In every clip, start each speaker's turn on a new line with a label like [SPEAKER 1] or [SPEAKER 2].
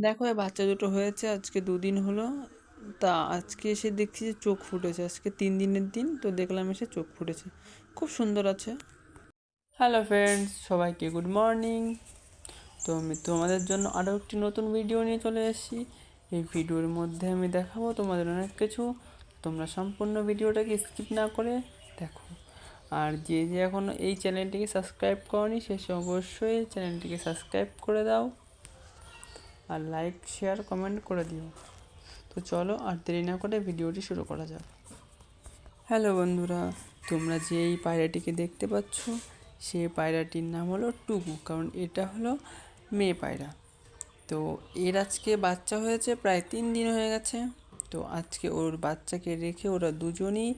[SPEAKER 1] দেখো এই বাচ্চা দুটো হয়েছে আজকে 2 দিন হলো। তা আজকে এসে দেখছি যে চোখ ফুটেছে, আজকে 3 দিনের দিন, তো দেখলাম এসে চোখ ফুটেছে, খুব সুন্দর আছে। হ্যালো ফ্রেন্ডস, সবাইকে গুড মর্নিং। তো আমি তোমাদের জন্য আরও একটি নতুন ভিডিও নিয়ে চলে এসেছি। এই ভিডিওর মধ্যে আমি দেখাবো তোমাদের অনেক কিছু। তোমরা সম্পূর্ণ ভিডিওটাকে স্কিপ না করে দেখো। আর যে যে এখনও এই চ্যানেলটিকে সাবস্ক্রাইব করনি সে অবশ্যই চ্যানেলটিকে সাবস্ক্রাইব করে দাও, আর লাইক শেয়ার কমেন্ট করে দিও। তো চলো আর দেরি না করে ভিডিওটি শুরু করা যাক। হ্যালো বন্ধুরা, তোমরা যে এই পায়রাটিকে দেখতে পাচ্ছ সেই পায়রাটির নাম হলো টুকু, কারণ এটা হলো মেয়ে পায়রা। তো এর আজকে বাচ্চা হয়েছে, প্রায় 3 দিন হয়ে গেছে। তো আজকে ওর বাচ্চাকে রেখে ওরা দুজনই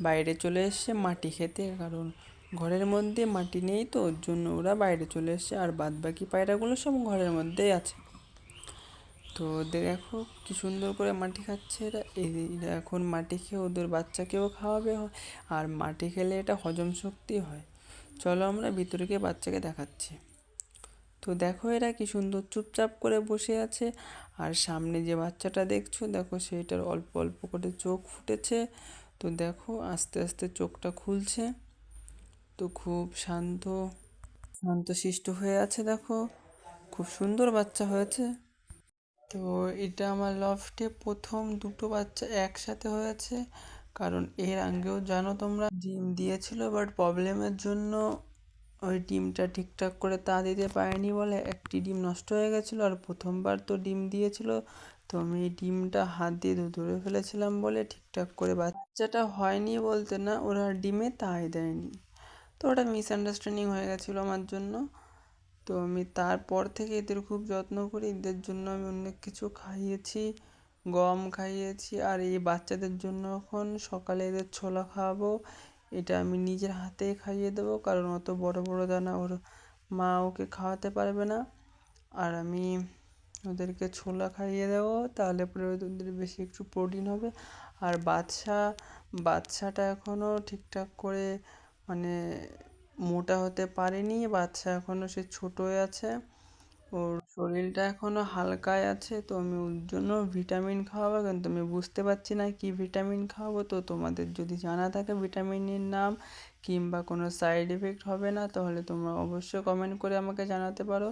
[SPEAKER 1] বাইরে চলে এসছে মাটি খেতে, কারণ ঘরের মধ্যে মাটি নেই, তো ওর জন্য ওরা বাইরে চলে এসছে, আর বাদ বাকি পায়রাগুলো সব ঘরের মধ্যেই আছে। তো দেখো কি সুন্দর করে মাটি খাচ্ছে এরা। এরা এখন মাটি খেয়ে ওদের বাচ্চাকেও খাওয়াবে, আর মাটি খেলে এটা হজম শক্তি হয়। চলো আমরা ভিতরে গিয়ে বাচ্চাকে দেখাচ্ছি। তো দেখো এরা কি সুন্দর চুপচাপ করে বসে আছে। আর সামনে যে বাচ্চাটা দেখছো, দেখো সেইটার অল্প অল্প করে চোখ ফুটেছে। তো দেখো আস্তে আস্তে চোখটা খুলছে। তো খুব শান্তশিষ্ট হয়ে আছে। দেখো খুব সুন্দর বাচ্চা হয়েছে। তো এটা আমার লফটে প্রথম দুটো বাচ্চা একসাথে হয়েছে, কারণ এর আগেও জানো তোমরা ডিম দিয়েছিল, বাট প্রবলেমের জন্য ওই ডিমটা ঠিকঠাক করে তা দিতে পারেনি বলে একটি ডিম নষ্ট হয়ে গেছিলো। আর প্রথমবার তো ডিম দিয়েছিল, তো আমি এই ডিমটা হাত দিয়ে ধরে ফেলেছিলাম বলে ঠিকঠাক করে বাচ্চাটা হয়নি বলতে না, ওরা ডিমে তাই দেয়নি। তো ওটা মিসআন্ডারস্ট্যান্ডিং হয়ে গেছিলো আমার জন্য। তো আমি তারপর থেকে এদের খুব যত্ন করি। এদের জন্য আমি অনেক কিছু খাইয়েছি, গম খাইয়েছি, আর এই বাচ্চাদের জন্য এখন সকালে এদের ছোলা খাওয়াবো। এটা আমি নিজের হাতেই খাইয়ে দেবো, কারণ অত বড় বড় দানা ওর মা ওকে খাওয়াতে পারবে না। আর আমি ওদেরকে ছোলা খাইয়ে দেবো, তাহলে পরে ওদের বেশি একটু প্রোটিন হবে। আর বাচ্চাটা এখনও ঠিকঠাক করে মানে মোটা হতে পারেনি। বাচ্চা এখনও সে ছোটোই আছে, ওর শরীরটা এখনও হালকায় আছে। তো আমি ওর জন্য ভিটামিন খাওয়াবো, কিন্তু আমি বুঝতে পারছি না কি ভিটামিন খাওয়াবো। তো তোমাদের যদি জানা থাকে ভিটামিনের নাম কিংবা কোনো সাইড এফেক্ট হবে না, তাহলে তোমরা অবশ্যই কমেন্ট করে আমাকে জানাতে পারো,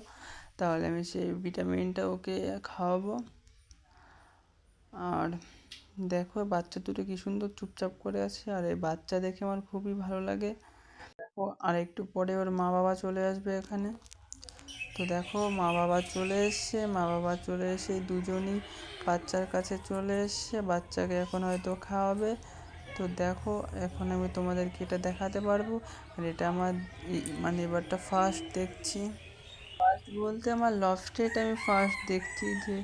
[SPEAKER 1] তাহলে আমি সেই ভিটামিনটা ওকে খাওয়াবো। আর দেখো বাচ্চা দুটো কি সুন্দর চুপচাপ করে আছে, আর এই বাচ্চা দেখে আমার খুবই ভালো লাগে। ও আর একটু পরে ওর মা বাবা চলে আসবে এখানে। তো দেখো মা বাবা চলে এসে দুজনই বাচ্চার কাছে চলে এসছে, বাচ্চাকে এখন হয়তো খাওয়াবে। তো দেখো এখন আমি তোমাদেরকে এটা দেখাতে পারবো। আর এটা আমার মানে এবারটা ফার্স্ট দেখছি, ফার্স্ট বলতে আমার লফটে এটা আমি ফার্স্ট দেখছি যে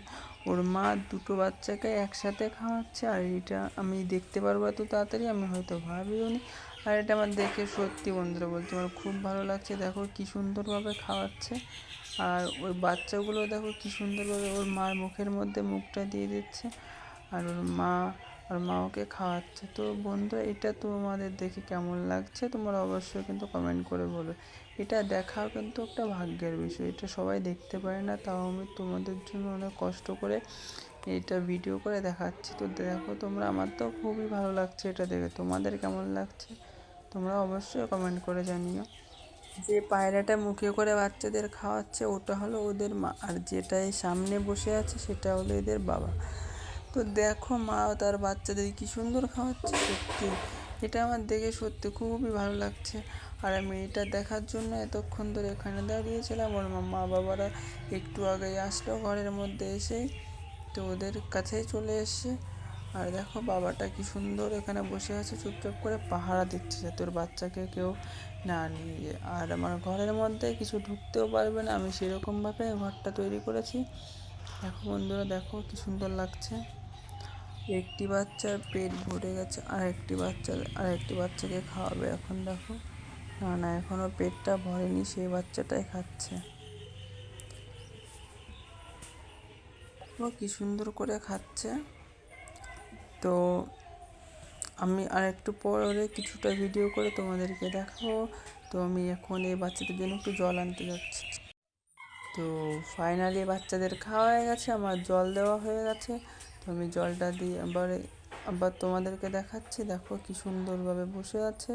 [SPEAKER 1] ওর মা দুটো বাচ্চাকে একসাথে খাওয়াচ্ছে। আর এটা আমি দেখতে পারবো এত তাড়াতাড়ি আমি হয়তো ভাবিও নি। আর এটা আমার দেখে সত্যি বন্ধুরা বলতে আমার খুব ভালো লাগছে। দেখো কি সুন্দরভাবে খাওয়াচ্ছে, আর ওই বাচ্চাগুলো দেখো কি সুন্দরভাবে ওর মার মুখের মধ্যে মুখটা দিয়ে দিচ্ছে, আর ওর মা ওকে খাওয়াচ্ছে। তো বন্ধুরা এটা তোমাদের দেখে কেমন লাগছে তোমরা অবশ্যই কিন্তু কমেন্ট করে বলো। এটা দেখাও কিন্তু একটা ভাগ্যের বিষয়, এটা সবাই দেখতে পারে না, তাও আমি তোমাদের জন্য অনেক কষ্ট করে এটা ভিডিও করে দেখাচ্ছি। তো দেখো তোমরা, আমার তো খুবই ভালো লাগছে এটা দেখে, তোমাদের কেমন লাগছে তোমরা অবশ্যই কমেন্ট করে জানিও। যে পায়রাটা মুখে করে বাচ্চাদের খাওয়াচ্ছে ওটা হলো ওদের মা, আর যেটাই সামনে বসে আছে সেটা হলো এদের বাবা। তো দেখো মা তার বাচ্চাদের কি সুন্দর খাওয়াচ্ছে, সত্যি এটা আমার দেখে সত্যি খুবই ভালো লাগছে। আর আমি এটা দেখার জন্য এতক্ষণ ধরে এখানে দাঁড়িয়েছিলাম। ওর মা বাবারা একটু আগেই আসলো ঘরের মধ্যে এসেই, তো ওদের কাছেই চলে এসছে। আর দেখো বাবাটা কি সুন্দর এখানে বসে আছে চুপচাপ করে পাহারা দিচ্ছে যাতে ওর বাচ্চাকে কেউ না নিয়ে যায়। আর আমার ঘরের মধ্যে কিছু ঢুকতেও পারবে না, আমি সেরকমভাবে ঘরটা তৈরি করেছি। দেখো বন্ধুরা, দেখো কি সুন্দর লাগছে। একটি বাচ্চার পেট ভরে গেছে, আর একটি বাচ্চাকে খাওয়াবে এখন। দেখো না না, এখনও পেটটা ভরেনি, সেই বাচ্চাটাই খাচ্ছে। ও কি সুন্দর করে খাচ্ছে। তো আমি আর একটু পরে কিছুটা ভিডিও করে তোমাদেরকে দেখাবো। তো আমি এখন এই বাচ্চাদের জন্য একটু জল আনতে যাচ্ছি। তো ফাইনালি বাচ্চাদের খাওয়া হয়ে গেছে, আমার জল দেওয়া হয়ে গেছে। তো আমি জলটা দিয়ে আবার তোমাদেরকে দেখাচ্ছি। দেখো কি সুন্দরভাবে বসে আছে।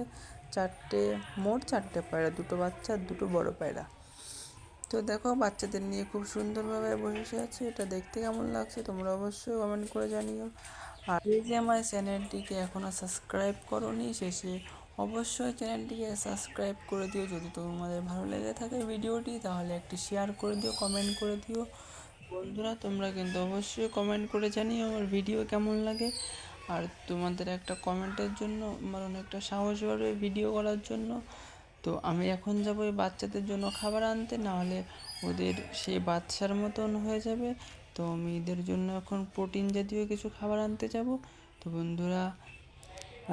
[SPEAKER 1] মোট চারটে পায়রা, দুটো বাচ্চা আর দুটো বড় পায়রা। তো দেখো বাচ্চাদের নিয়ে খুব সুন্দরভাবে বসে আছে। এটা দেখতে কেমন লাগছে তোমরা অবশ্যই কমেন্ট করে জানিও। আর এই যে আমার চ্যানেলটিকে এখনও সাবস্ক্রাইব করোনি, শেষে অবশ্যই চ্যানেলটিকে সাবস্ক্রাইব করে দিও। যদি তোমাদের ভালো লেগে থাকে ভিডিওটি, তাহলে একটি শেয়ার করে দিও, কমেন্ট করে দিও। বন্ধুরা তোমরা কিন্তু অবশ্যই কমেন্ট করে জানিও আমার ভিডিও কেমন লাগে। আর তোমাদের একটা কমেন্টের জন্য আমার অনেকটা সাহস বাড়বে ভিডিও করার জন্য। তো আমি এখন যাবো এই বাচ্চাদের জন্য খাবার আনতে, নাহলে ওদের সেই বাচ্চার মতন হয়ে যাবে। তো আমি এদের জন্য এখন প্রোটিন জাতীয় কিছু খাবার আনতে যাব। তো বন্ধুরা,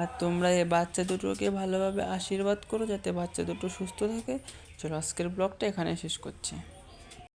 [SPEAKER 1] আর তোমরা এই বাচ্চা দুটোকে ভালোভাবে আশীর্বাদ করো যাতে বাচ্চা দুটো সুস্থ থাকে। চলো আজকের ব্লগটা এখানে শেষ করছি।